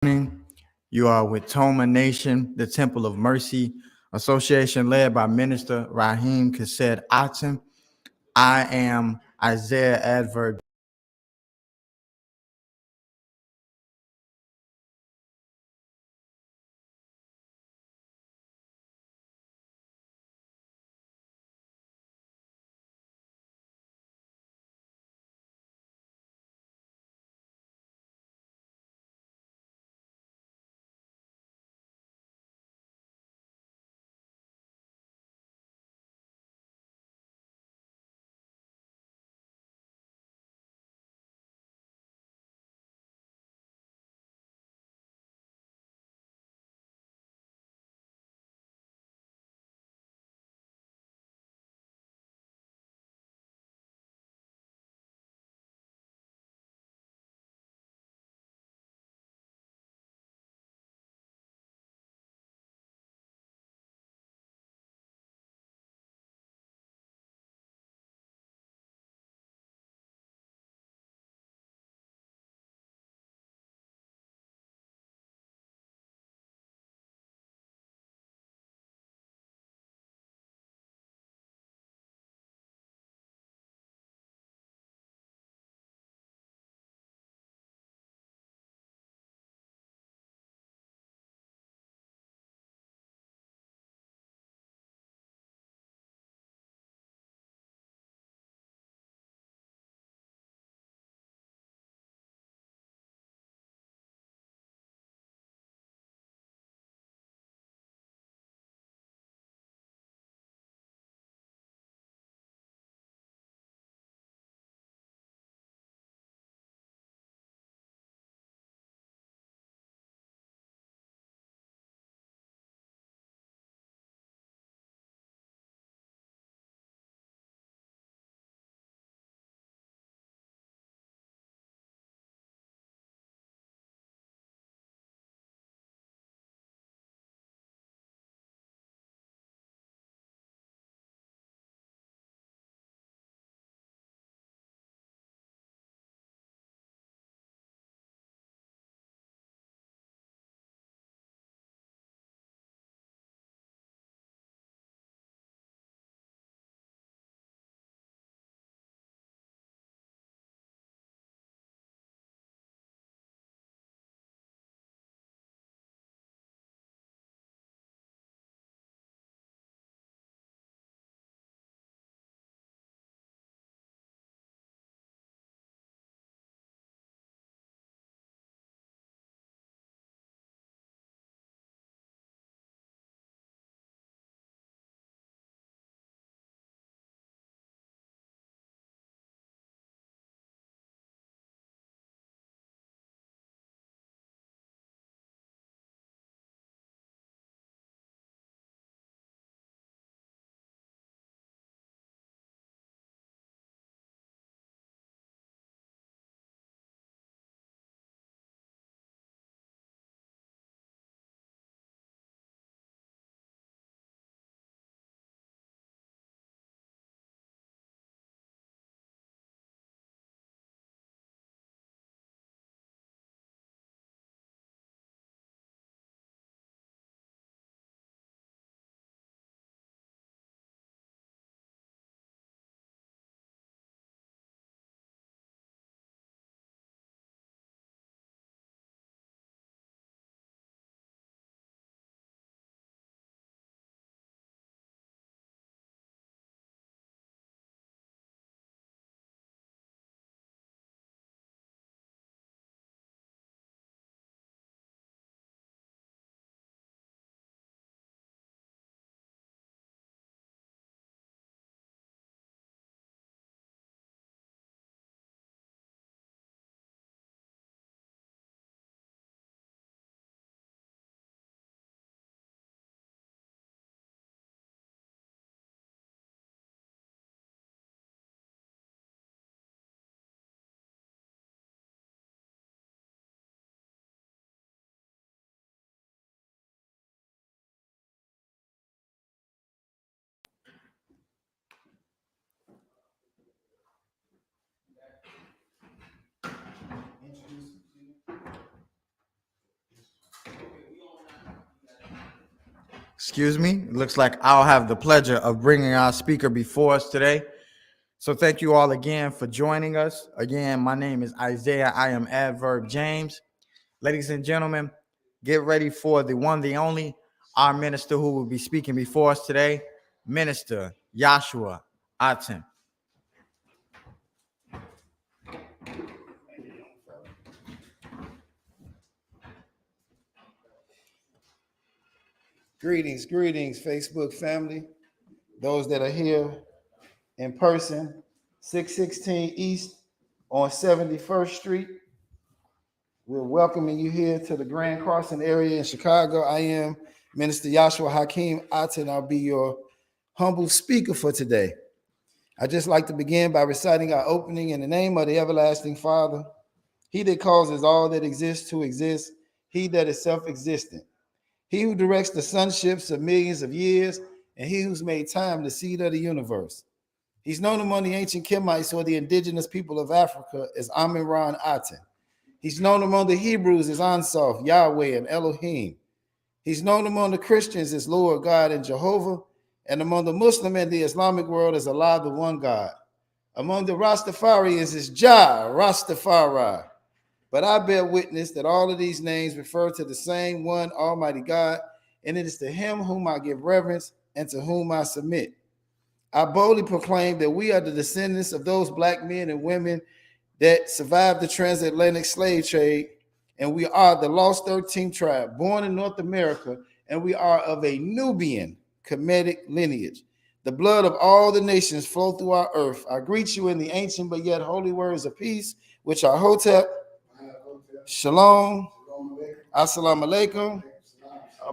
morning. You are with Toma Nation, the Temple of Mercy Association, led by Minister Rahim Kased Aton. I am Isaiah Adverb Excuse me. It looks like I'll have the pleasure of bringing our speaker before us today. So thank you all again for joining us. Again, my name is Isaiah. I am Adverb James. Ladies and gentlemen, get ready for the one, the only, our minister who will be speaking before us today, Minister Yashua Aton. Greetings, Facebook family. Those that are here in person, 616 East on 71st Street. We're welcoming you here to the Grand Crossing area in Chicago. I am Minister Yashua Hakim Aton. I'll be your humble speaker for today. I'd just like to begin by reciting our opening in the name of the everlasting Father, he that causes all that exists to exist, he that is self-existent. He who directs the sunships of millions of years, and he who's made time the seed of the universe. He's known among the ancient Kemites or the indigenous people of Africa as Amin-Ra Aten. He's known among the Hebrews as Ansof, Yahweh, and Elohim. He's known among the Christians as Lord God and Jehovah, and among the Muslim and the Islamic world as Allah, the one God. Among the Rastafarians is Jah, Rastafari. But I bear witness that all of these names refer to the same one Almighty God, and it is to him whom I give reverence and to whom I submit. I boldly proclaim that we are the descendants of those black men and women that survived the transatlantic slave trade, and we are the lost 13th tribe, born in North America, and we are of a Nubian Kemetic lineage. The blood of all the nations flow through our earth. I greet you in the ancient but yet holy words of peace, which are Hotep, Shalom, Assalamu alaikum,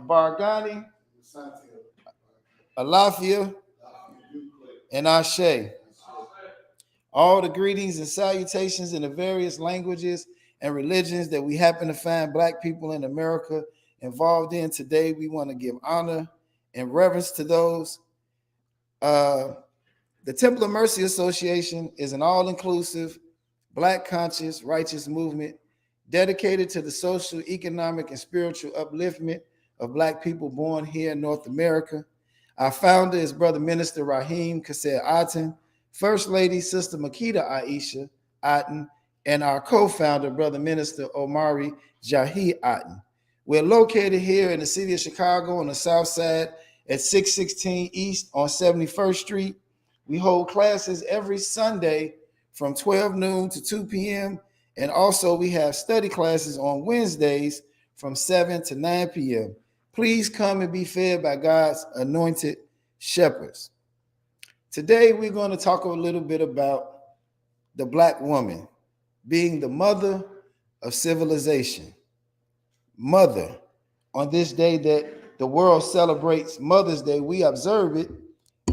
Barghani, Alafia, and Ashe. All the greetings and salutations in the various languages and religions that we happen to find black people in America involved in today. We want to give honor and reverence to those. The Temple of Mercy Association is an all-inclusive, black conscious, righteous movement dedicated to the social, economic, and spiritual upliftment of black people born here in North America. Our founder is Brother Minister Rahim Kasser Aton, First Lady Sister Makita Aisha Aton, and our co-founder, Brother Minister Omari Jahi Aton. We're located here in the city of Chicago on the south side at 616 East on 71st Street. We hold classes every Sunday from 12 noon to 2 p.m. And also we have study classes on Wednesdays from 7 to 9 p.m. Please come and be fed by God's anointed shepherds. Today, we're going to talk a little bit about the black woman being the mother of civilization. Mother. On this day that the world celebrates Mother's Day, we observe it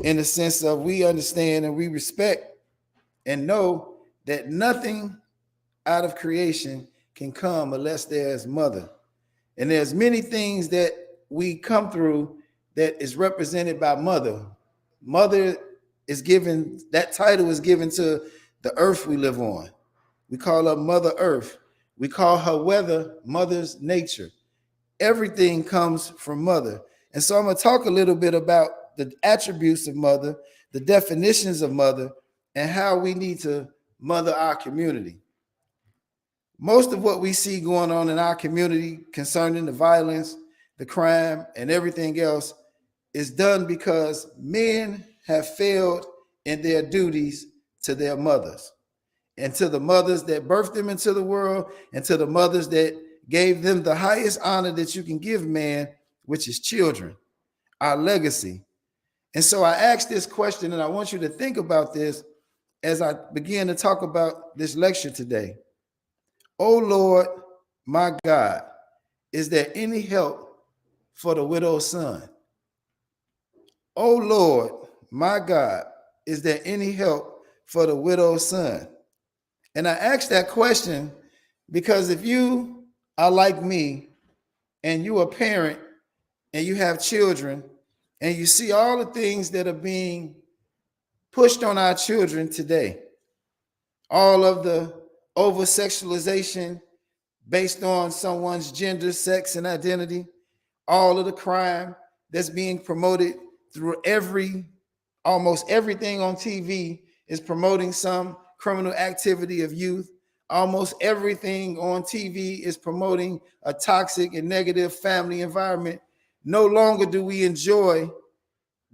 in the sense of we understand and we respect and know that nothing out of creation can come unless there's mother. And there's many things that we come through that is represented by mother. Mother is given, that title is given to the earth we live on. We call her Mother Earth. We call her weather Mother's nature. Everything comes from mother. And so I'm going to talk a little bit about the attributes of mother, the definitions of mother, and how we need to mother our community. Most of what we see going on in our community concerning the violence, the crime, and everything else is done because men have failed in their duties to their mothers and to the mothers that birthed them into the world and to the mothers that gave them the highest honor that you can give man, which is children, our legacy. And so I asked this question, and I want you to think about this as I begin to talk about this lecture today. Oh Lord, my God, is there any help for the widow's son? Oh Lord, my God, is there any help for the widow's son? And I asked that question because if you are like me and you're a parent and you have children and you see all the things that are being pushed on our children today, all of the over-sexualization based on someone's gender, sex, and identity, all of the crime that's being promoted through almost everything on TV is promoting some criminal activity of youth. Almost everything on TV is promoting a toxic and negative family environment. No longer do we enjoy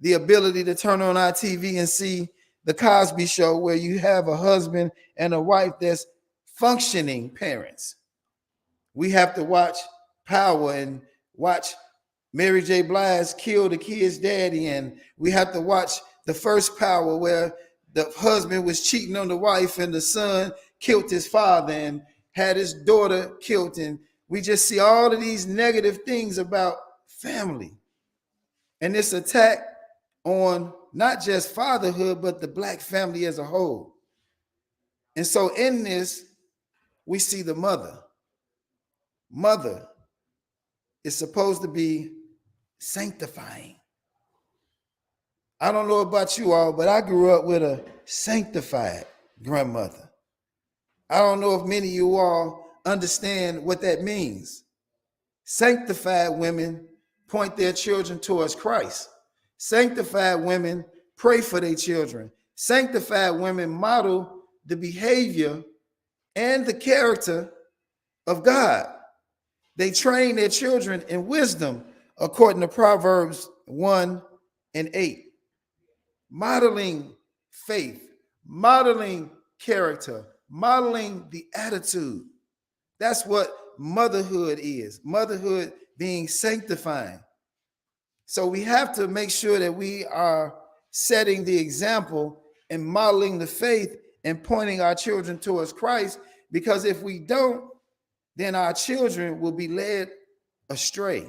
the ability to turn on our TV and see the Cosby Show, where you have a husband and a wife that's functioning parents. We have to watch Power and watch Mary J. Blige kill the kid's daddy, and we have to watch the first Power, where the husband was cheating on the wife and the son killed his father and had his daughter killed. And we just see all of these negative things about family and this attack on not just fatherhood, but the Black family as a whole. And so in this, we see the mother. Mother is supposed to be sanctifying. I don't know about you all, but I grew up with a sanctified grandmother. I don't know if many of you all understand what that means. Sanctified women point their children towards Christ. Sanctified women pray for their children. Sanctified women model the behavior and the character of God. They train their children in wisdom, according to Proverbs 1:8. Modeling faith, modeling character, modeling the attitude. That's what motherhood is. Motherhood being sanctifying. So we have to make sure that we are setting the example and modeling the faith and pointing our children towards Christ, because if we don't, then our children will be led astray.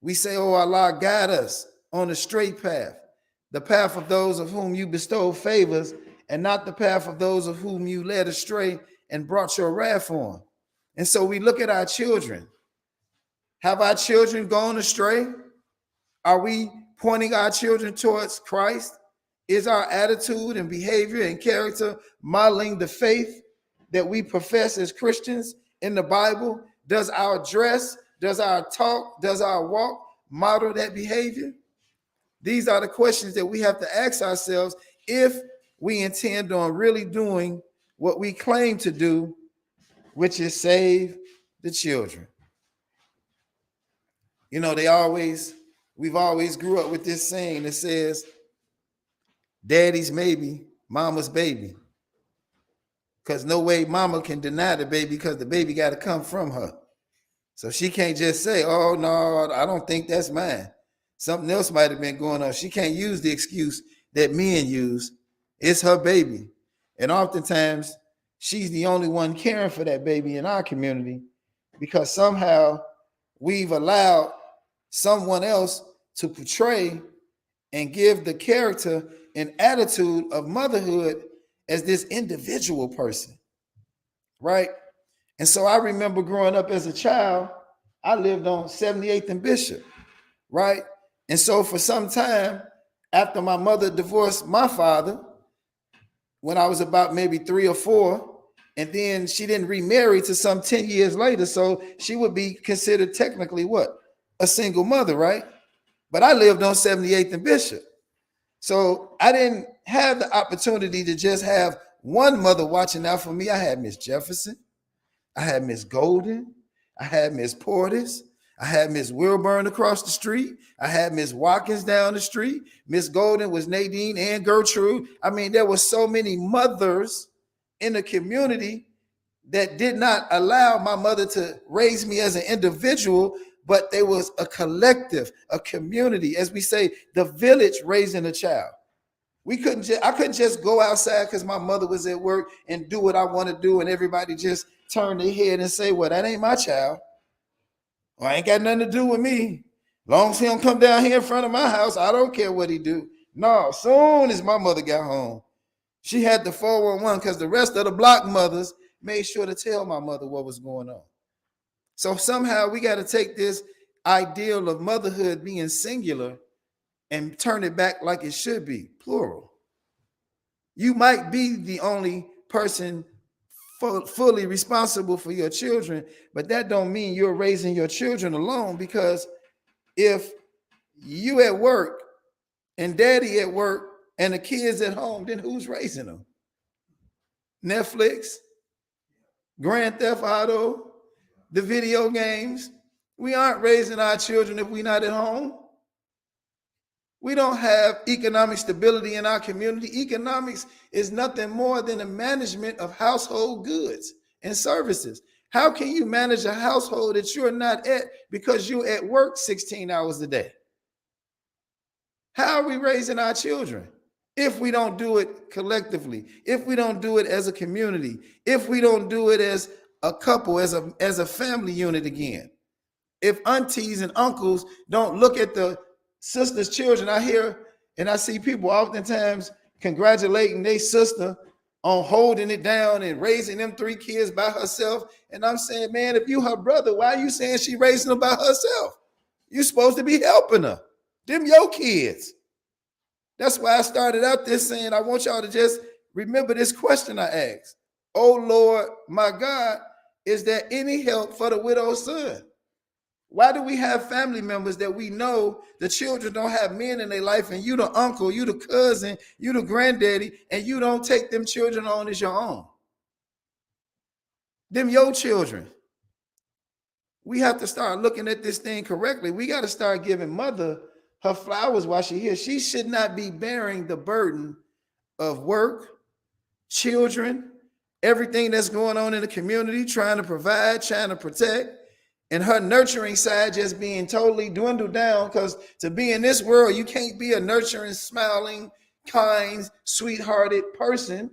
We say, oh, Allah, guide us on the straight path, the path of those of whom you bestow favors, and not the path of those of whom you led astray and brought your wrath on. And so we look at our children. Have our children gone astray? Are we pointing our children towards Christ? Is our attitude and behavior and character modeling the faith that we profess as Christians in the Bible? Does our dress, does our talk, does our walk model that behavior? These are the questions that we have to ask ourselves if we intend on really doing what we claim to do, which is save the children. You know, we've always grew up with this saying that says, daddy's maybe, mama's baby. Because no way mama can deny the baby, because the baby got to come from her. So she can't just say, oh, no, I don't think that's mine. Something else might have been going on. She can't use the excuse that men use. It's her baby. And oftentimes, she's the only one caring for that baby in our community, because somehow we've allowed someone else to portray and give the character and attitude of motherhood as this individual person, right? And so I remember growing up as a child, I lived on 78th and Bishop, right? And so for some time after my mother divorced my father, when I was about maybe 3 or 4, and then she didn't remarry to some 10 years later, so she would be considered technically what? A single mother, right? But I lived on 78th and Bishop. So I didn't have the opportunity to just have one mother watching out for me. I had Miss Jefferson, I had Miss Golden, I had Miss Portis, I had Miss Wilburn across the street, I had Miss Watkins down the street. Miss Golden was Nadine and Gertrude. I mean, there were so many mothers in the community that did not allow my mother to raise me as an individual, but there was a collective, a community, as we say, the village raising a child. I couldn't just go outside because my mother was at work and do what I want to do, and everybody just turn their head and say, well, that ain't my child. Or I ain't got nothing to do with me. Long as he don't come down here in front of my house, I don't care what he do. No, soon as my mother got home, she had the 411 because the rest of the block mothers made sure to tell my mother what was going on. So somehow we got to take this ideal of motherhood being singular and turn it back like it should be, plural. You might be the only person fully responsible for your children, but that don't mean you're raising your children alone, because if you at work and daddy at work and the kids at home, then who's raising them? Netflix, Grand Theft Auto, the video games. We aren't raising our children if we're not at home. We don't have economic stability in our community. Economics is nothing more than the management of household goods and services. How can you manage a household that you're not at because you're at work 16 hours a day? How are we raising our children if we don't do it collectively, if we don't do it as a community, if we don't do it as a couple, as a family unit again? If aunties and uncles don't look at the sister's children, I hear and I see people oftentimes congratulating their sister on holding it down and raising them 3 kids by herself. And I'm saying, man, if you her brother, why are you saying she raising them by herself? You're supposed to be helping her. Them your kids. That's why I started out this saying, I want y'all to just remember this question I asked. Oh Lord, my God, is there any help for the widow's son? Why do we have family members that we know the children don't have men in their life, and you the uncle, you the cousin, you the granddaddy, and you don't take them children on as your own? Them your children. We have to start looking at this thing correctly. We got to start giving mother her flowers while she's here. She should not be bearing the burden of work, children, everything that's going on in the community, trying to provide, trying to protect, and her nurturing side just being totally dwindled down, because to be in this world, you can't be a nurturing, smiling, kind, sweethearted person,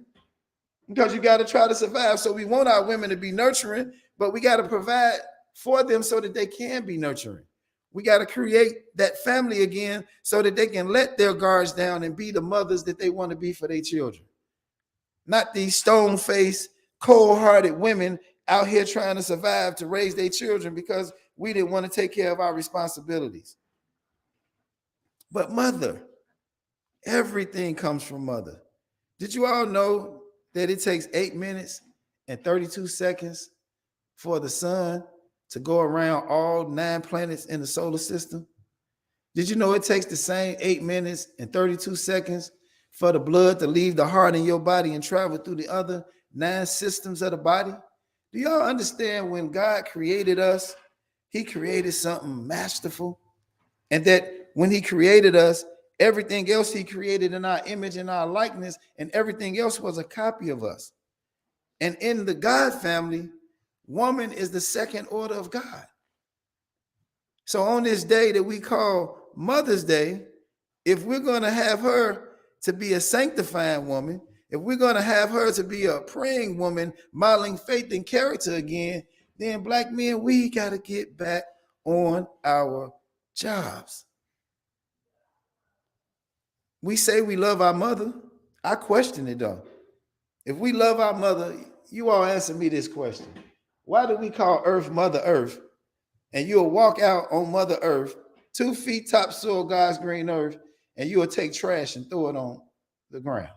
because you got to try to survive. So we want our women to be nurturing, but we got to provide for them so that they can be nurturing. We got to create that family again so that they can let their guards down and be the mothers that they want to be for their children. Not these stone-faced, cold-hearted women out here trying to survive to raise their children because we didn't want to take care of our responsibilities. But mother, everything comes from mother. Did you all know that it takes 8 minutes and 32 seconds for the sun to go around all 9 planets in the solar system? Did you know it takes the same 8 minutes and 32 seconds for the blood to leave the heart in your body and travel through the other 9 systems of the body? Do y'all understand when God created us, he created something masterful? And that when he created us, everything else he created in our image and our likeness, and everything else was a copy of us. And in the God family, woman is the second order of God. So on this day that we call Mother's Day, if we're going to have her to be a sanctifying woman, if we're going to have her to be a praying woman, modeling faith and character again, then black men, we got to get back on our jobs. We say we love our mother. I question it though. If we love our mother, you all answer me this question. Why do we call Earth Mother Earth? And you'll walk out on Mother Earth, 2 feet topsoil, God's green earth, and you'll take trash and throw it on the ground.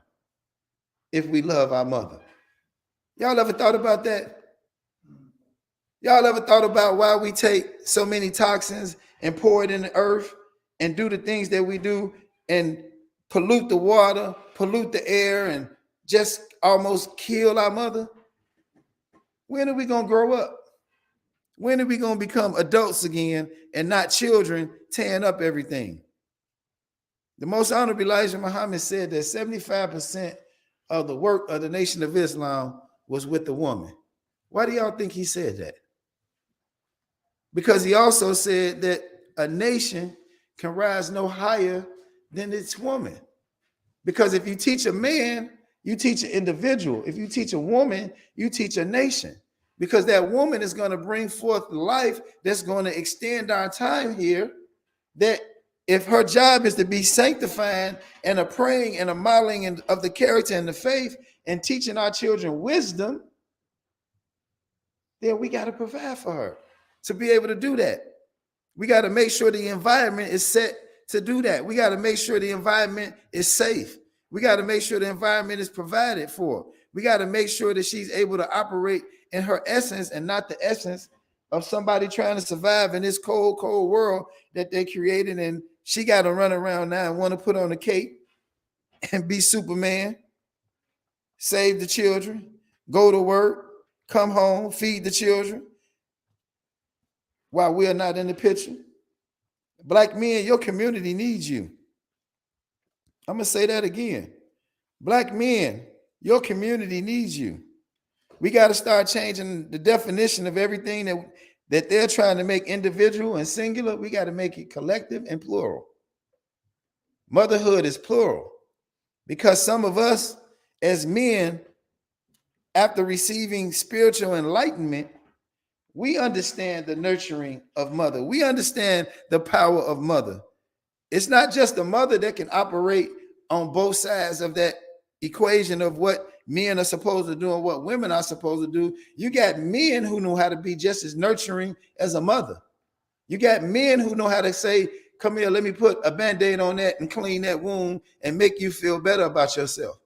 If we love our mother. Y'all ever thought about that? Y'all ever thought about why we take so many toxins and pour it in the earth and do the things that we do and pollute the water, pollute the air, and just almost kill our mother? When are we going to grow up? When are we going to become adults again and not children tearing up everything? The Most Honorable Elijah Muhammad said that 75% of the work of the Nation of Islam was with the woman. Why do y'all think he said that? Because he also said that a nation can rise no higher than its woman. Because if you teach a man, you teach an individual. If you teach a woman, you teach a nation. Because that woman is going to bring forth life that's going to extend our time here. That if her job is to be sanctifying and a praying and a modeling of the character and the faith and teaching our children wisdom, then we got to provide for her to be able to do that. We got to make sure the environment is set to do that. We got to make sure the environment is safe. We got to make sure the environment is provided for. We got to make sure that she's able to operate in her essence and not the essence of somebody trying to survive in this cold, cold world that they created. And she got to run around now and want to put on a cape and be Superman, save the children, go to work, come home, feed the children while we are not in the picture. Black men, your community needs you. I'm going to say that again. Black men, your community needs you. We got to start changing the definition of everything that they're trying to make individual and singular. We got to make it collective and plural. Motherhood is plural because some of us as men, after receiving spiritual enlightenment, we understand the nurturing of mother. We understand the power of mother. It's not just the mother that can operate on both sides of that equation of what men are supposed to do and what women are supposed to do. You got men who know how to be just as nurturing as a mother. You got men who know how to say, come here, let me put a Band-Aid on that and clean that wound and make you feel better about yourself.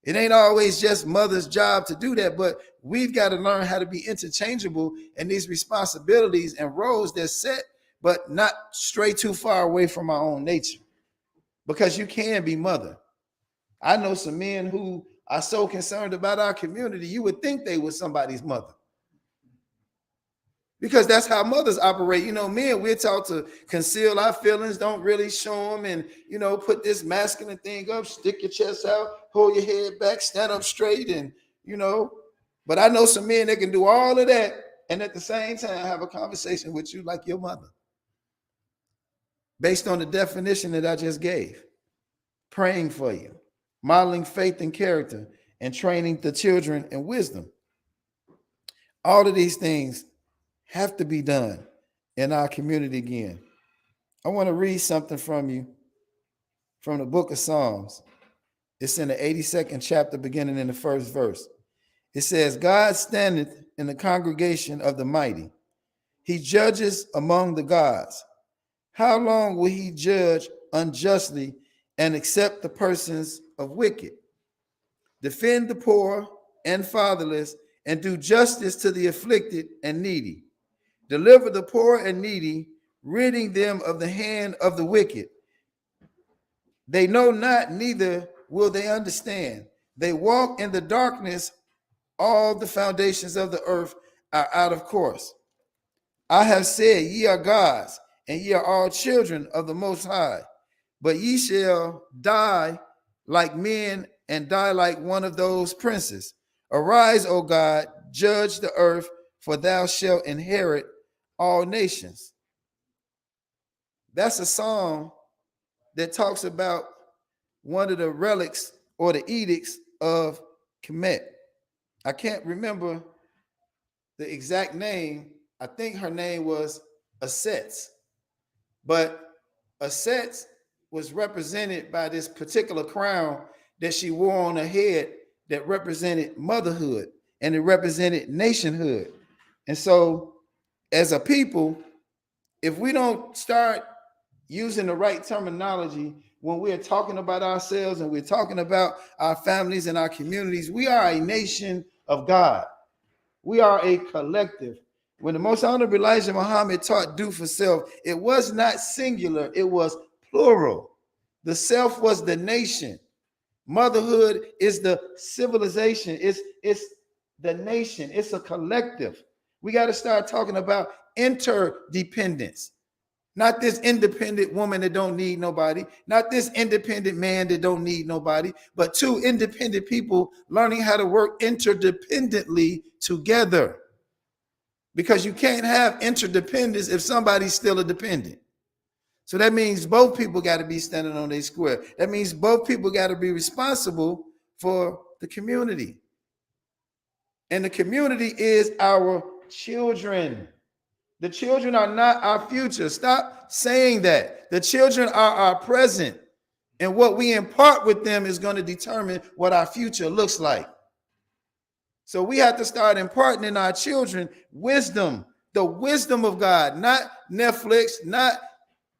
It ain't always just mother's job to do that, but we've got to learn how to be interchangeable in these responsibilities and roles that's set, but not stray too far away from our own nature. Because you can be mother. I know some men who are so concerned about our community, you would think they were somebody's mother. Because that's how mothers operate. You know, men, we're taught to conceal our feelings, don't really show them, and, you know, put this masculine thing up, stick your chest out, hold your head back, stand up straight, and, you know. But I know some men that can do all of that and at the same time have a conversation with you like your mother. Based on the definition that I just gave. Praying for you, modeling faith and character, and training the children in wisdom. All of these things have to be done in our community again. I want to read something from you from the book of Psalms. It's in the 82nd chapter, beginning in the first verse. It says, God standeth in the congregation of the mighty. He judges among the gods. How long will he judge unjustly and accept the persons of wicked? Defend the poor and fatherless, and do justice to the afflicted and needy. Deliver the poor and needy, ridding them of the hand of the wicked. They know not, neither will they understand. They walk in the darkness. All the foundations of the earth are out of course. I have said, ye are gods, and ye are all children of the Most High. But ye shall die like men and die like one of those princes. Arise, O God, judge the earth, for thou shalt inherit all nations. That's a song that talks about one of the relics or the edicts of Kemet. I can't remember the exact name. I think her name was Asetz. But Asetz was represented by this particular crown that she wore on her head that represented motherhood and it represented nationhood. And so as a people, if we don't start using the right terminology when we're talking about ourselves and we're talking about our families and our communities, we are a nation of God. We are a collective. When the Most Honorable Elijah Muhammad taught do for self, it was not singular, it was plural. The self was the nation. Motherhood is the civilization. It's the nation. It's a collective. We got to start talking about interdependence. Not this independent woman that don't need nobody. Not this independent man that don't need nobody. But two independent people learning how to work interdependently together. Because you can't have interdependence if somebody's still a dependent. So that means both people got to be standing on their square. That means both people got to be responsible for the community. And the community is our children. The children are not our future. Stop saying that. The children are our present. And what we impart with them is going to determine what our future looks like. So we have to start imparting in our children wisdom, the wisdom of God, not Netflix, not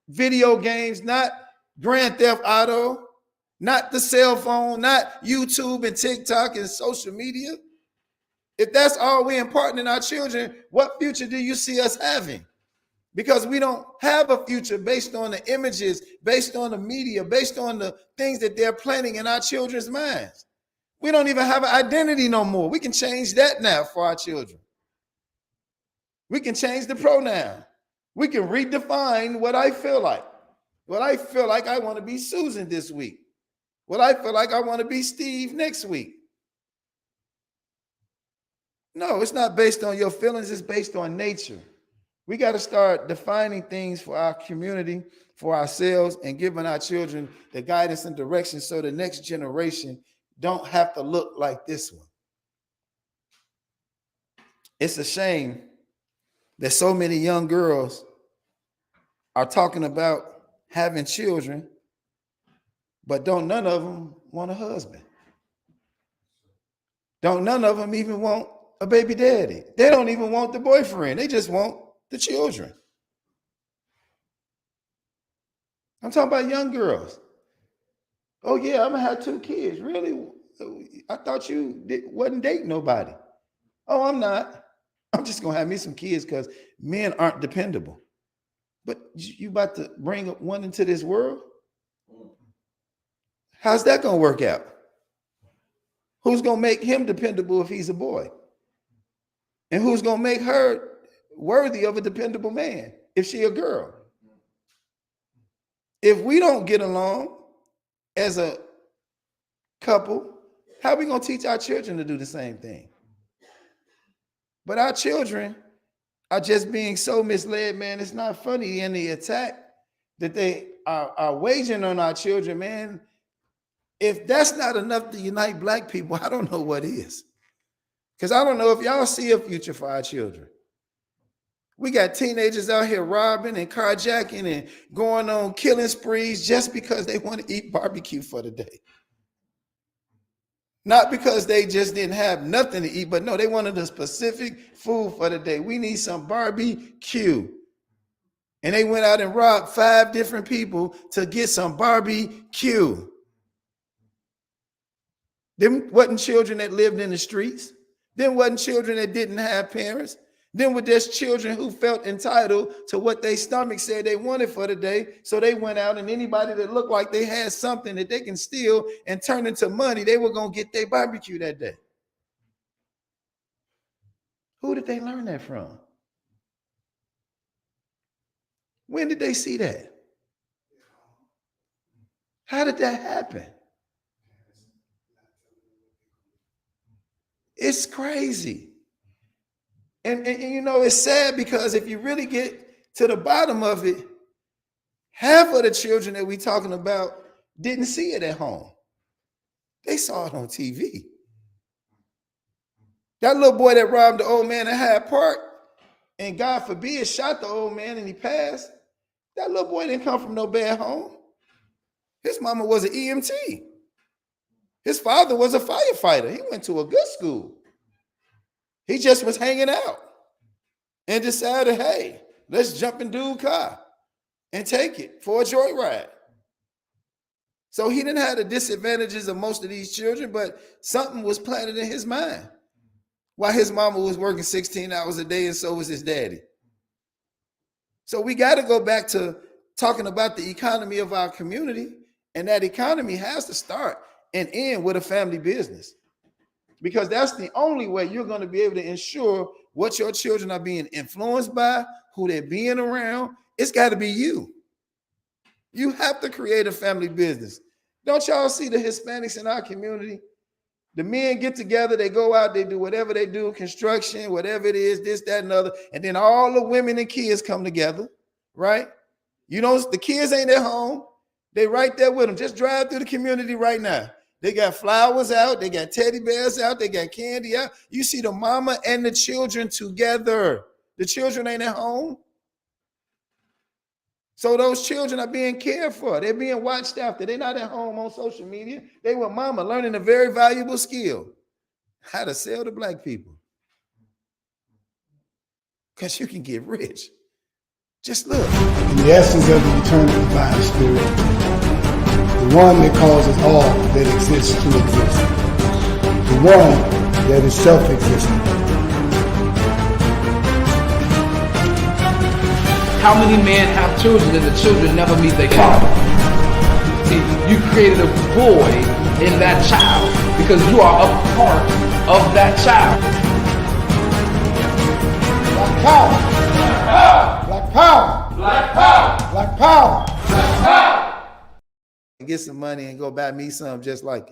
video games, not Grand Theft Auto, not the cell phone, not YouTube and TikTok and social media. If that's all we're imparting in our children, what future do you see us having? Because we don't have a future based on the images, based on the media, based on the things that they're planting in our children's minds. We don't even have an identity no more. We can change that now for our children. We can change the pronoun. We can redefine what I feel like. What I feel like I want to be Susan this week. What I feel like I want to be Steve next week. No, it's not based on your feelings. It's based on nature. We got to start defining things for our community, for ourselves, and giving our children the guidance and direction so the next generation don't have to look like this one. It's a shame that so many young girls are talking about having children, but don't none of them want a husband. Don't none of them even want a baby daddy. They don't even want the boyfriend. They just want the children. I'm talking about young girls. Oh yeah, I'm gonna have 2 kids. Really? I thought you wasn't dating nobody. Oh, I'm not. I'm just gonna have me some kids because men aren't dependable. But you about to bring one into this world? How's that gonna work out? Who's gonna make him dependable if he's a boy? And who's gonna make her worthy of a dependable man if she a girl? If we don't get along as a couple, how are we gonna teach our children to do the same thing? But our children are just being so misled, man. It's not funny. In the attack that they are waging on our children, man, if that's not enough to unite Black people, I don't know what is. Because I don't know if y'all see a future for our children. We got teenagers out here robbing and carjacking and going on killing sprees just because they want to eat barbecue for the day. Not because they just didn't have nothing to eat, but no, they wanted a specific food for the day. We need some barbecue. And they went out and robbed 5 different people to get some barbecue. Them wasn't children that lived in the streets. Them wasn't children that didn't have parents. Them were just children who felt entitled to what their stomach said they wanted for the day. So they went out, and anybody that looked like they had something that they can steal and turn into money, they were going to get their barbecue that day. Who did they learn that from? When did they see that? How did that happen? It's crazy. And you know, it's sad because if you really get to the bottom of it, half of the children that we're talking about didn't see it at home. They saw it on TV. That little boy that robbed the old man at Hyde Park and God forbid shot the old man and he passed, that little boy didn't come from no bad home. His mama was an EMT. His father was a firefighter. He went to a good school. He just was hanging out and decided, hey, let's jump in dude's car and take it for a joyride. So he didn't have the disadvantages of most of these children, but something was planted in his mind while his mama was working 16 hours a day and so was his daddy. So we got to go back to talking about the economy of our community, and that economy has to start and end with a family business. Because that's the only way you're going to be able to ensure what your children are being influenced by, who they're being around. It's got to be you. You have to create a family business. Don't y'all see the Hispanics in our community? The men get together, they go out, they do whatever they do, construction, whatever it is, this, that, and other. And then all the women and kids come together, right? You know, the kids ain't at home. They right there with them. Just drive through the community right now. They got flowers out. They got teddy bears out. They got candy out. You see the mama and the children together. The children ain't at home. So those children are being cared for. They're being watched after. They're not at home on social media. They with mama learning a very valuable skill. How to sell to Black people. Because you can get rich. Just look. In the essence of the eternal divine spirit, the one that causes all that exists to exist, the one that is self-existent. How many men have children and the children never meet their father? See, you created a void in that child because you are a part of that child. Black power. Black power. Black power! Black power. Black power! Get some money and go buy me some just like it.